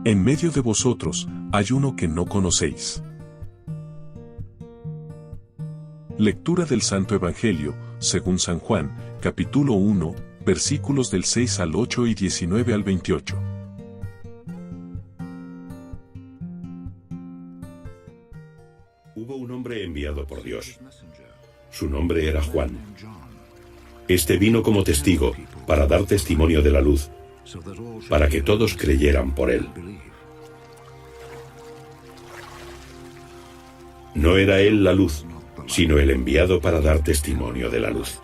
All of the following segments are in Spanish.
En medio de vosotros hay uno que no conocéis. Lectura del Santo Evangelio, según San Juan, capítulo 1, versículos del 6 al 8 y 19 al 28. Hubo un hombre enviado por Dios. Su nombre era Juan. Este vino como testigo para dar testimonio de la luz, para que todos creyeran por él. No era él la luz, sino el enviado para dar testimonio de la luz.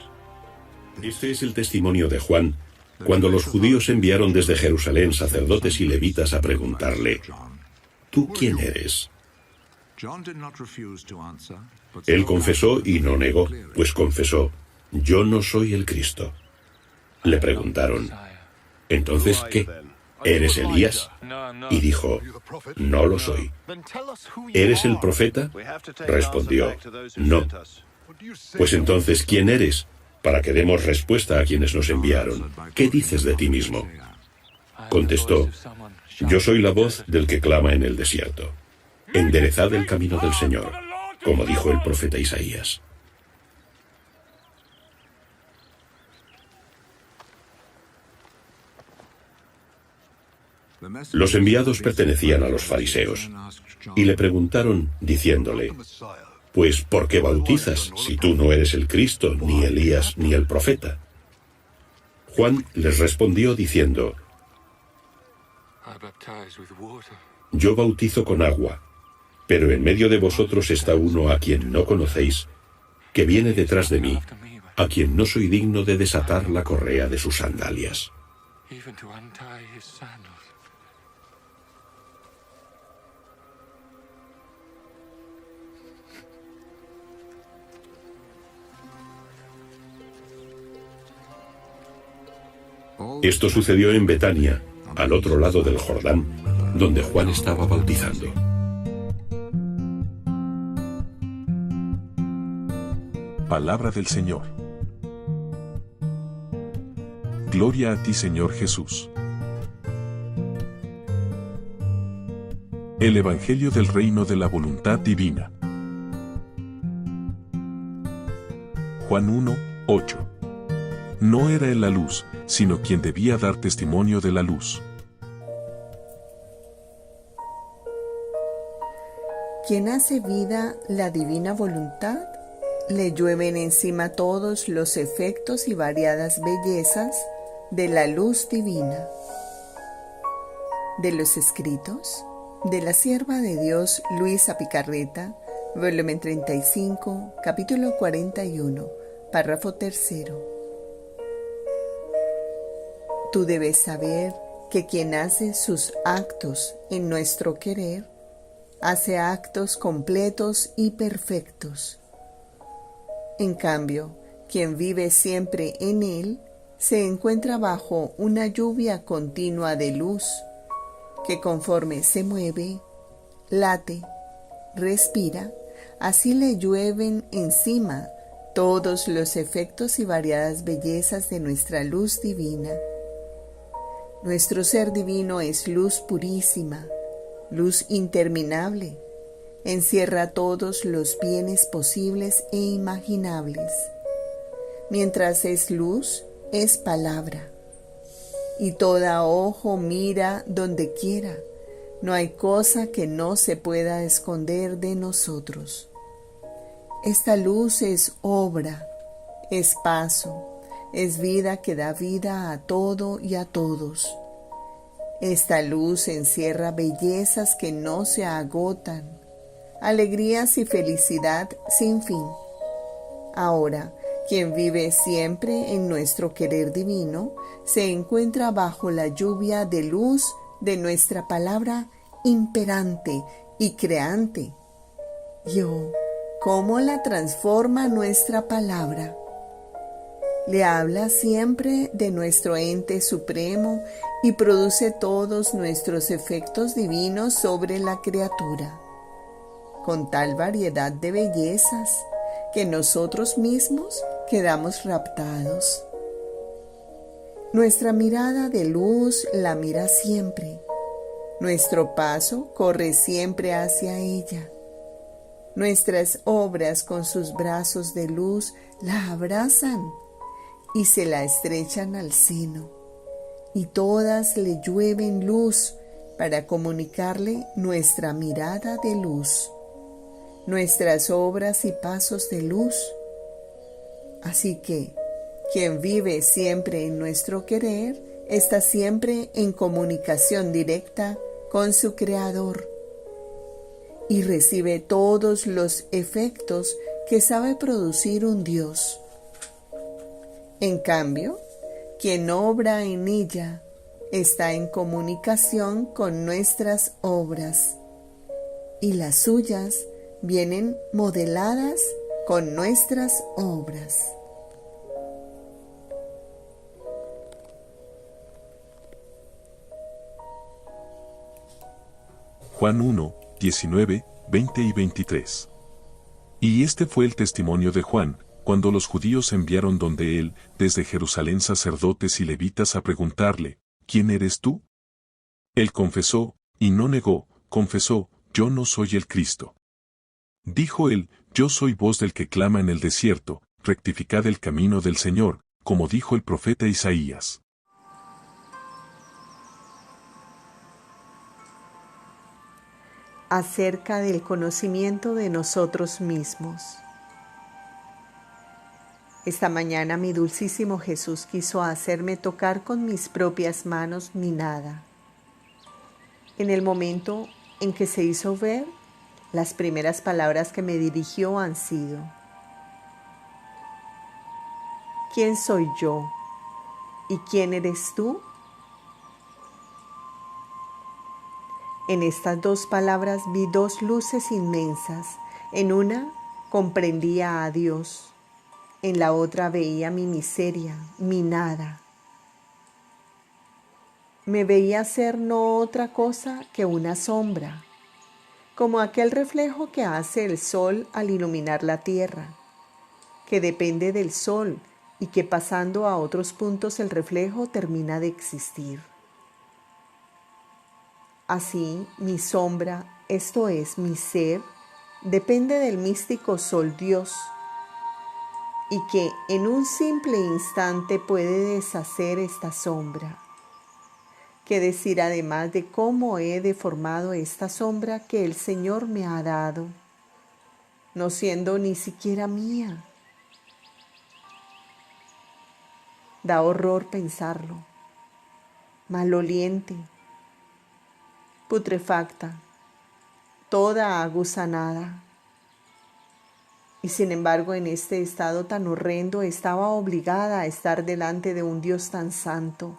Este es el testimonio de Juan, cuando los judíos enviaron desde Jerusalén sacerdotes y levitas a preguntarle: ¿tú quién eres? Él confesó y no negó, pues confesó: yo no soy el Cristo. Le preguntaron: ¿entonces qué? ¿Eres Elías? Y dijo: no lo soy. ¿Eres el profeta? Respondió: no. Pues entonces, ¿quién eres? Para que demos respuesta a quienes nos enviaron. ¿Qué dices de ti mismo? Contestó: yo soy la voz del que clama en el desierto. Enderezad el camino del Señor, como dijo el profeta Isaías. Los enviados pertenecían a los fariseos, y le preguntaron diciéndole: pues, ¿por qué bautizas si tú no eres el Cristo, ni Elías, ni el profeta? Juan les respondió diciendo: yo bautizo con agua, pero en medio de vosotros está uno a quien no conocéis, que viene detrás de mí, a quien no soy digno de desatar la correa de sus sandalias. Esto sucedió en Betania, al otro lado del Jordán, donde Juan estaba bautizando. Palabra del Señor. Gloria a ti, Señor Jesús. El Evangelio del Reino de la Voluntad Divina. Juan 1, 8. No era él la luz, sino quien debía dar testimonio de la luz. Quien hace vida la divina voluntad, le llueven encima todos los efectos y variadas bellezas de la luz divina. De los escritos de la sierva de Dios Luisa Picarreta, volumen 35, capítulo 41, párrafo 3. Tú debes saber que quien hace sus actos en nuestro querer, hace actos completos y perfectos. En cambio, quien vive siempre en él, se encuentra bajo una lluvia continua de luz, que conforme se mueve, late, respira, así le llueven encima todos los efectos y variadas bellezas de nuestra luz divina. Nuestro ser divino es luz purísima, luz interminable, encierra todos los bienes posibles e imaginables. Mientras es luz, es palabra, y toda ojo mira donde quiera. No hay cosa que no se pueda esconder de nosotros. Esta luz es obra, es paso, es vida que da vida a todo y a todos. Esta luz encierra bellezas que no se agotan, alegrías y felicidad sin fin. Ahora, quien vive siempre en nuestro querer divino, se encuentra bajo la lluvia de luz de nuestra palabra imperante y creante. Yo, ¿cómo la transforma nuestra palabra? Le habla siempre de nuestro ente supremo y produce todos nuestros efectos divinos sobre la criatura, con tal variedad de bellezas que nosotros mismos quedamos raptados. Nuestra mirada de luz la mira siempre, Nuestro paso corre siempre hacia ella. Nuestras obras con sus brazos de luz la abrazan y se la estrechan al seno, y todas le llueven luz para comunicarle nuestra mirada de luz, nuestras obras y pasos de luz. Así que, quien vive siempre en nuestro querer, está siempre en comunicación directa con su Creador y recibe todos los efectos que sabe producir un Dios. En cambio, quien obra en ella está en comunicación con nuestras obras, y las suyas vienen modeladas con nuestras obras. Juan 1, 19, 20 y 23. Y este fue el testimonio de Juan, cuando los judíos enviaron donde él, desde Jerusalén, sacerdotes y levitas a preguntarle, ¿quién eres tú? Él confesó, y no negó, confesó, yo no soy el Cristo. Dijo él, yo soy voz del que clama en el desierto, rectificad el camino del Señor, como dijo el profeta Isaías. Acerca del conocimiento de nosotros mismos. Esta mañana mi dulcísimo Jesús quiso hacerme tocar con mis propias manos mi nada. En el momento en que se hizo ver, las primeras palabras que me dirigió han sido: ¿quién soy yo? ¿Y quién eres tú? En estas dos palabras vi dos luces inmensas. En una comprendía a Dios. En la otra veía mi miseria, mi nada. Me veía ser no otra cosa que una sombra, como aquel reflejo que hace el sol al iluminar la tierra, que depende del sol y que pasando a otros puntos el reflejo termina de existir. Así, mi sombra, esto es, mi ser, depende del místico sol Dios, y que en un simple instante puede deshacer esta sombra. ¿Qué decir además de cómo he deformado esta sombra que el Señor me ha dado, no siendo ni siquiera mía? Da horror pensarlo. Maloliente, putrefacta, toda aguzanada. Y sin embargo, en este estado tan horrendo estaba obligada a estar delante de un Dios tan santo.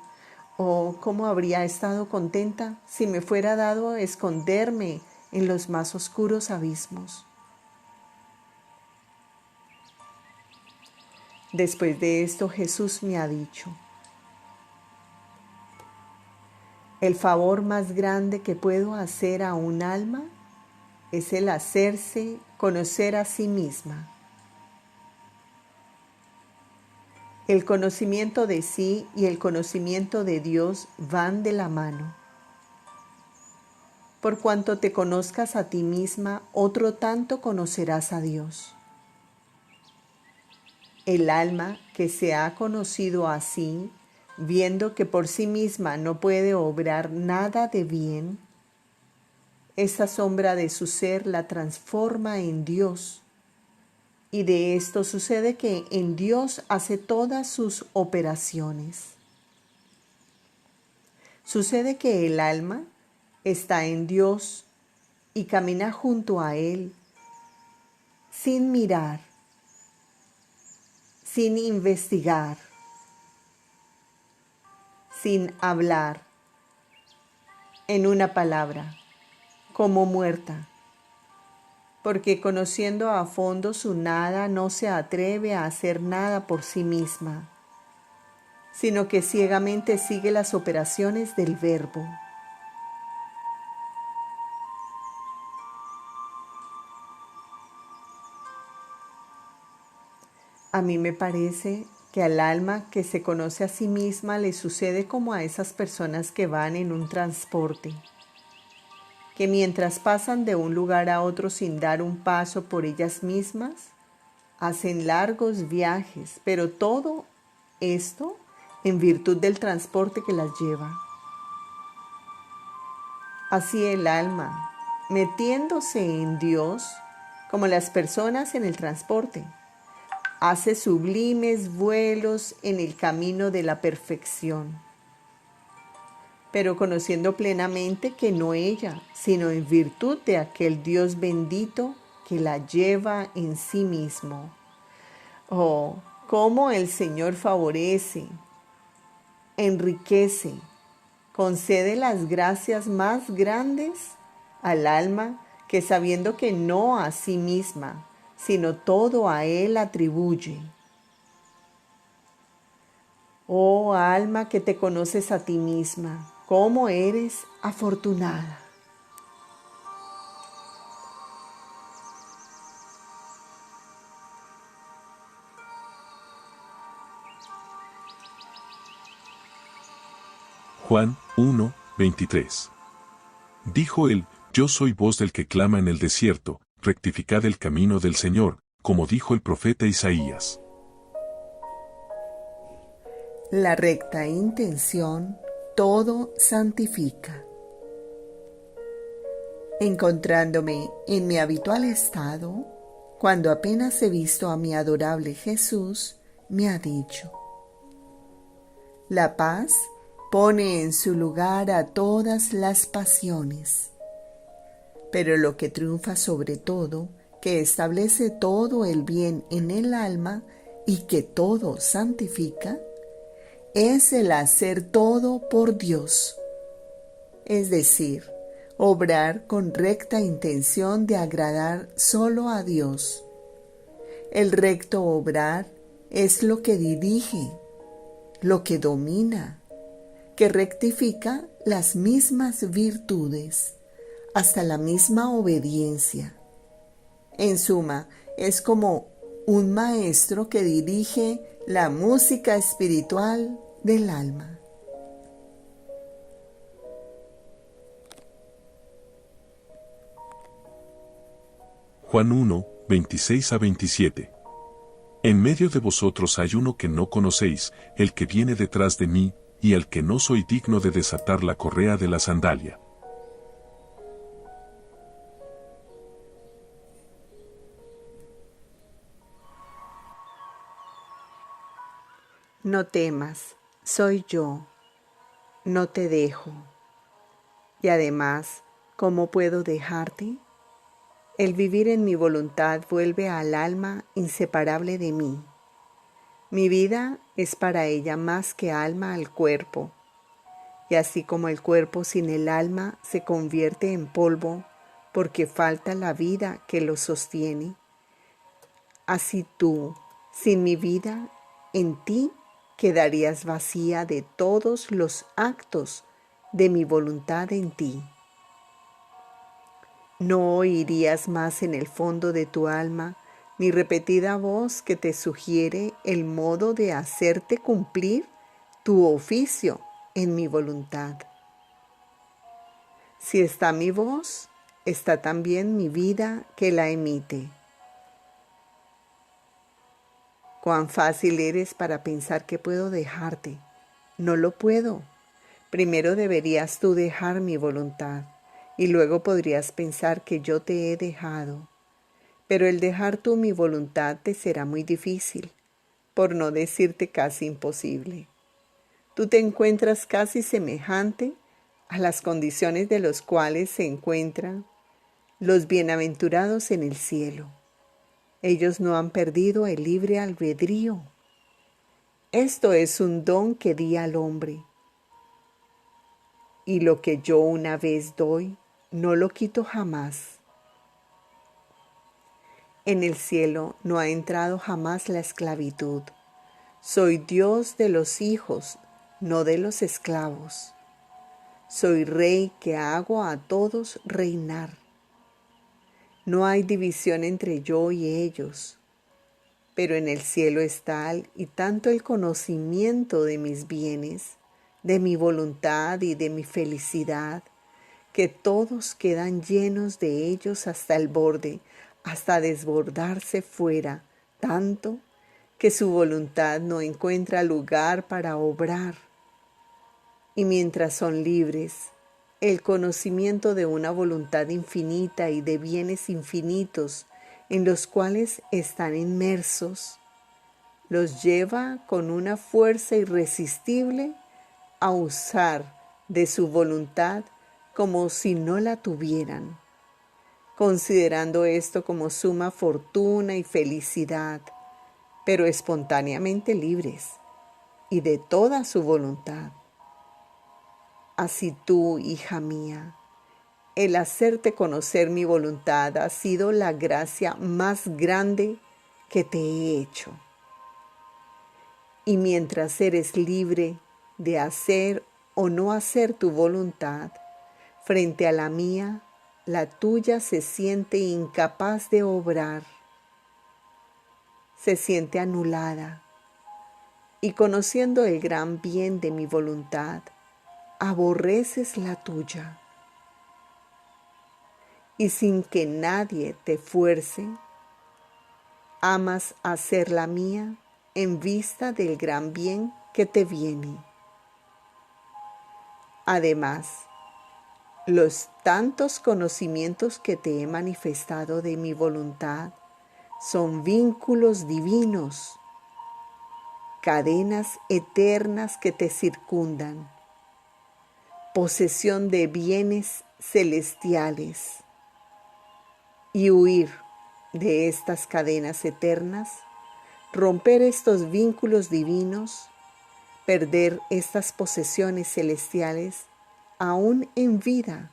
Oh, cómo habría estado contenta si me fuera dado esconderme en los más oscuros abismos. Después de esto, Jesús me ha dicho: el favor más grande que puedo hacer a un alma es el hacerse conocer a sí misma. El conocimiento de sí y el conocimiento de Dios van de la mano. Por cuanto te conozcas a ti misma, otro tanto conocerás a Dios. El alma que se ha conocido a sí, viendo que por sí misma no puede obrar nada de bien, esa sombra de su ser la transforma en Dios, y de esto sucede que en Dios hace todas sus operaciones. Sucede que el alma está en Dios y camina junto a Él, sin mirar, sin investigar, sin hablar, en una palabra, como muerta, porque conociendo a fondo su nada no se atreve a hacer nada por sí misma, sino que ciegamente sigue las operaciones del Verbo. A mí me parece que al alma que se conoce a sí misma le sucede como a esas personas que van en un transporte. que mientras pasan de un lugar a otro sin dar un paso por ellas mismas, hacen largos viajes, pero todo esto en virtud del transporte que las lleva. Así el alma, metiéndose en Dios, como las personas en el transporte, hace sublimes vuelos en el camino de la perfección, pero conociendo plenamente que no ella, sino en virtud de aquel Dios bendito que la lleva en sí mismo. Oh, cómo el Señor favorece, enriquece, concede las gracias más grandes al alma que, sabiendo que no a sí misma, sino todo a Él atribuye. Oh alma que te conoces a ti misma, cómo eres afortunada. Juan 1, 23. Dijo él: Yo soy voz del que clama en el desierto, rectificad el camino del Señor, como dijo el profeta Isaías. La recta intención todo santifica. Encontrándome en mi habitual estado, cuando apenas he visto a mi adorable Jesús, me ha dicho: la paz pone en su lugar a todas las pasiones, pero lo que triunfa sobre todo, que establece todo el bien en el alma y que todo santifica, es el hacer todo por Dios, es decir, obrar con recta intención de agradar solo a Dios. El recto obrar es lo que dirige, lo que domina, que rectifica las mismas virtudes, hasta la misma obediencia. En suma, es como un maestro que dirige la música espiritual del alma. Juan 1, 26 a 27. En medio de vosotros hay uno que no conocéis, el que viene detrás de mí, y al que no soy digno de desatar la correa de la sandalia. No temas, soy yo, no te dejo. Y además, ¿cómo puedo dejarte? El vivir en mi voluntad vuelve al alma inseparable de mí. Mi vida es para ella más que alma al cuerpo, y así como el cuerpo sin el alma se convierte en polvo porque falta la vida que lo sostiene, así tú, sin mi vida, en ti quedarías vacía de todos los actos de mi voluntad en ti. No oirías más en el fondo de tu alma mi repetida voz que te sugiere el modo de hacerte cumplir tu oficio en mi voluntad. Si está mi voz, está también mi vida que la emite. Cuán fácil eres para pensar que puedo dejarte. No lo puedo. Primero deberías tú dejar mi voluntad, y luego podrías pensar que yo te he dejado. Pero el dejar tú mi voluntad te será muy difícil, por no decirte casi imposible. Tú te encuentras casi semejante a las condiciones de los cuales se encuentran los bienaventurados en el cielo. Ellos no han perdido el libre albedrío. Esto es un don que di al hombre. Y lo que yo una vez doy, no lo quito jamás. En el cielo no ha entrado jamás la esclavitud. Soy Dios de los hijos, no de los esclavos. Soy rey que hago a todos reinar. No hay división entre yo y ellos, pero en el cielo es tal y tanto el conocimiento de mis bienes, de mi voluntad y de mi felicidad, que todos quedan llenos de ellos hasta el borde, hasta desbordarse fuera, tanto que su voluntad no encuentra lugar para obrar. Y mientras son libres, el conocimiento de una voluntad infinita y de bienes infinitos en los cuales están inmersos, los lleva con una fuerza irresistible a usar de su voluntad como si no la tuvieran, considerando esto como suma fortuna y felicidad, pero espontáneamente libres y de toda su voluntad. Así tú, hija mía, el hacerte conocer mi voluntad ha sido la gracia más grande que te he hecho. Y mientras eres libre de hacer o no hacer tu voluntad, frente a la mía, la tuya se siente incapaz de obrar, se siente anulada, y conociendo el gran bien de mi voluntad, aborreces la tuya. Y sin que nadie te fuerce, amas hacer la mía en vista del gran bien que te viene. Además, los tantos conocimientos que te he manifestado de mi voluntad son vínculos divinos, cadenas eternas que te circundan, posesión de bienes celestiales, y huir de estas cadenas eternas, romper estos vínculos divinos, perder estas posesiones celestiales, aún en vida,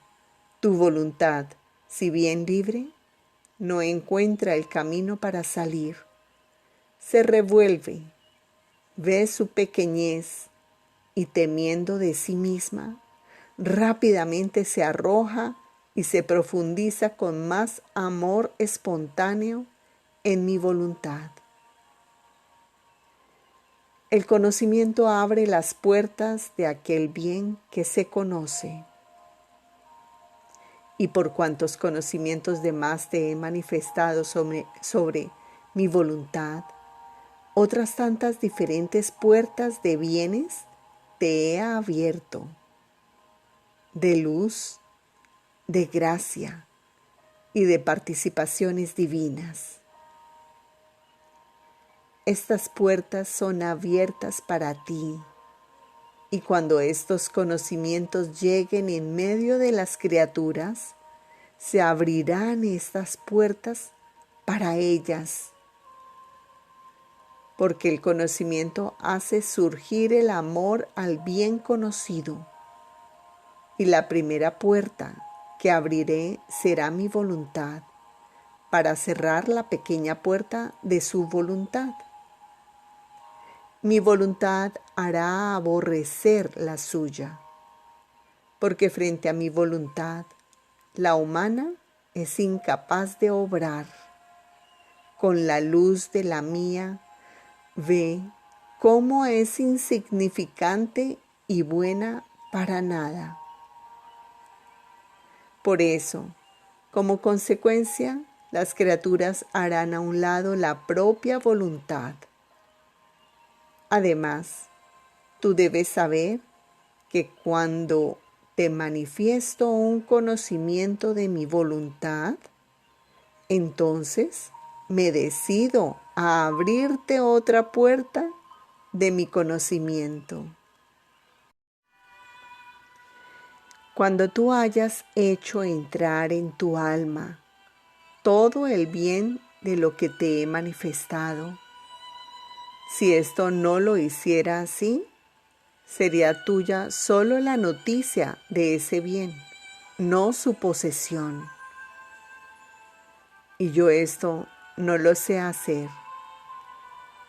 tu voluntad, si bien libre, no encuentra el camino para salir. Se revuelve, ve su pequeñez y temiendo de sí misma, rápidamente se arroja y se profundiza con más amor espontáneo en mi voluntad. El conocimiento abre las puertas de aquel bien que se conoce. Y por cuantos conocimientos de más te he manifestado sobre mi voluntad, otras tantas diferentes puertas de bienes te he abierto, de luz, de gracia y de participaciones divinas. Estas puertas son abiertas para ti, y cuando estos conocimientos lleguen en medio de las criaturas, se abrirán estas puertas para ellas, porque el conocimiento hace surgir el amor al bien conocido, y la primera puerta que abriré será mi voluntad, para cerrar la pequeña puerta de su voluntad. Mi voluntad hará aborrecer la suya, porque frente a mi voluntad, la humana es incapaz de obrar. Con la luz de la mía, ve cómo es insignificante y buena para nada. Por eso, como consecuencia, las criaturas harán a un lado la propia voluntad. Además, tú debes saber que cuando te manifiesto un conocimiento de mi voluntad, entonces me decido a abrirte otra puerta de mi conocimiento. Cuando tú hayas hecho entrar en tu alma todo el bien de lo que te he manifestado, si esto no lo hiciera así, sería tuya solo la noticia de ese bien, no su posesión. Y yo esto no lo sé hacer.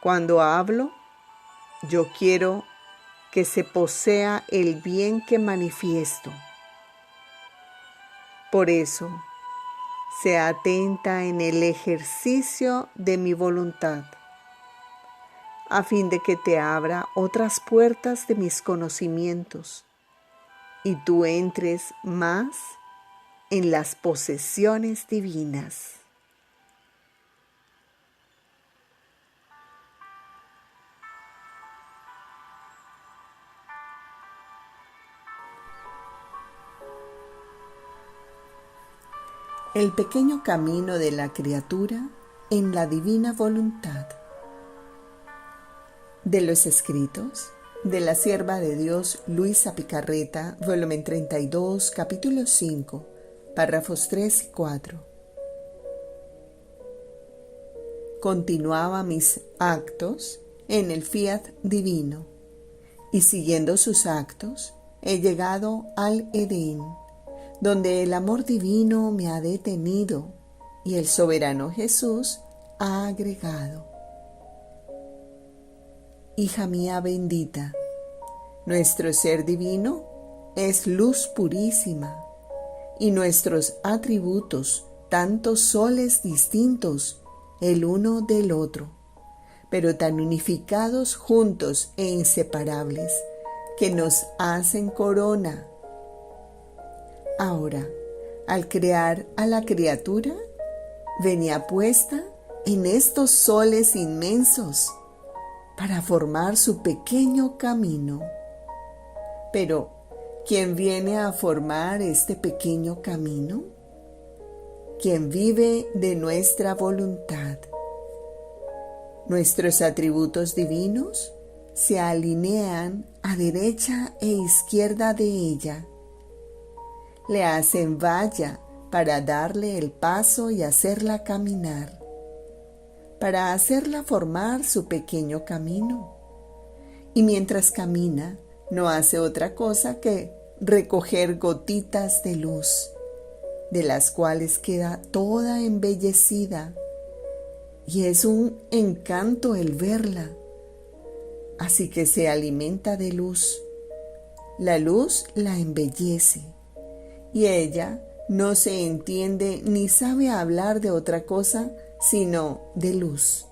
Cuando hablo, yo quiero que se posea el bien que manifiesto. Por eso, se atenta en el ejercicio de mi voluntad, a fin de que te abra otras puertas de mis conocimientos y tú entres más en las posesiones divinas. El pequeño camino de la criatura en la divina voluntad. De los escritos de la sierva de Dios Luisa Picarreta, volumen 32, capítulo 5, párrafos 3 y 4. Continuaba mis actos en el fiat divino, y siguiendo sus actos he llegado al Edén, donde el amor divino me ha detenido y el soberano Jesús ha agregado: hija mía bendita, nuestro ser divino es luz purísima, y nuestros atributos, tantos soles distintos el uno del otro, pero tan unificados juntos e inseparables, que nos hacen corona. Ahora, al crear a la criatura, venía puesta en estos soles inmensos para formar su pequeño camino. Pero, ¿quién viene a formar este pequeño camino? Quien vive de nuestra voluntad. Nuestros atributos divinos se alinean a derecha e izquierda de ella. Le hacen valla para darle el paso y hacerla caminar, para hacerla formar su pequeño camino. Y mientras camina, no hace otra cosa que recoger gotitas de luz, de las cuales queda toda embellecida, y es un encanto el verla. Así que se alimenta de luz. La luz la embellece, y ella no se entiende ni sabe hablar de otra cosa sino de luz.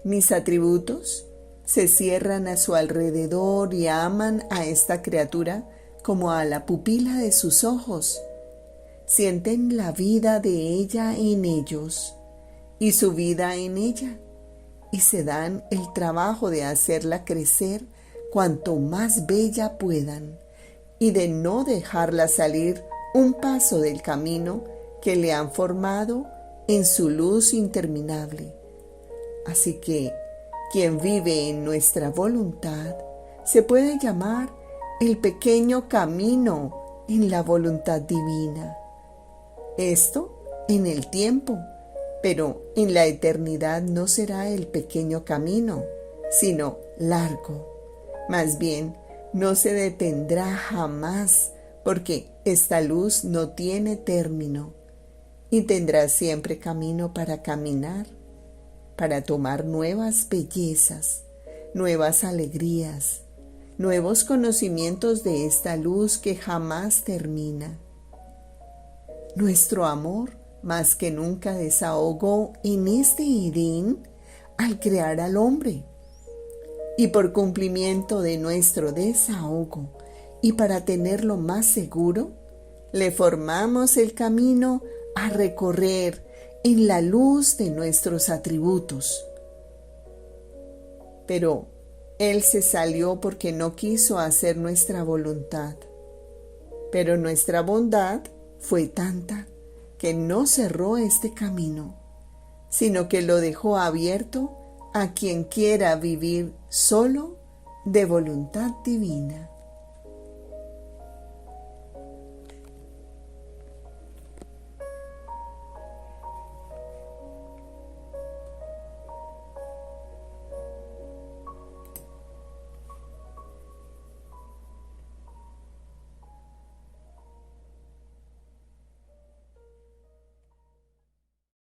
Mis atributos se cierran a su alrededor y aman a esta criatura como a la pupila de sus ojos. Sienten la vida de ella en ellos y su vida en ella, y se dan el trabajo de hacerla crecer cuanto más bella puedan, y de no dejarla salir un paso del camino que le han formado en su luz interminable. Así que quien vive en nuestra voluntad se puede llamar el pequeño camino en la voluntad divina. Esto en el tiempo, pero en la eternidad no será el pequeño camino, sino largo. Más bien, no se detendrá jamás, porque esta luz no tiene término, y tendrá siempre camino para caminar, para tomar nuevas bellezas, nuevas alegrías, nuevos conocimientos de esta luz que jamás termina. Nuestro amor más que nunca desahogó en este Edén al crear al hombre. Y por cumplimiento de nuestro desahogo y para tenerlo más seguro, le formamos el camino a recorrer en la luz de nuestros atributos. Pero él se salió porque no quiso hacer nuestra voluntad. Pero nuestra bondad fue tanta que no cerró este camino, sino que lo dejó abierto a quien quiera vivir solo de voluntad divina.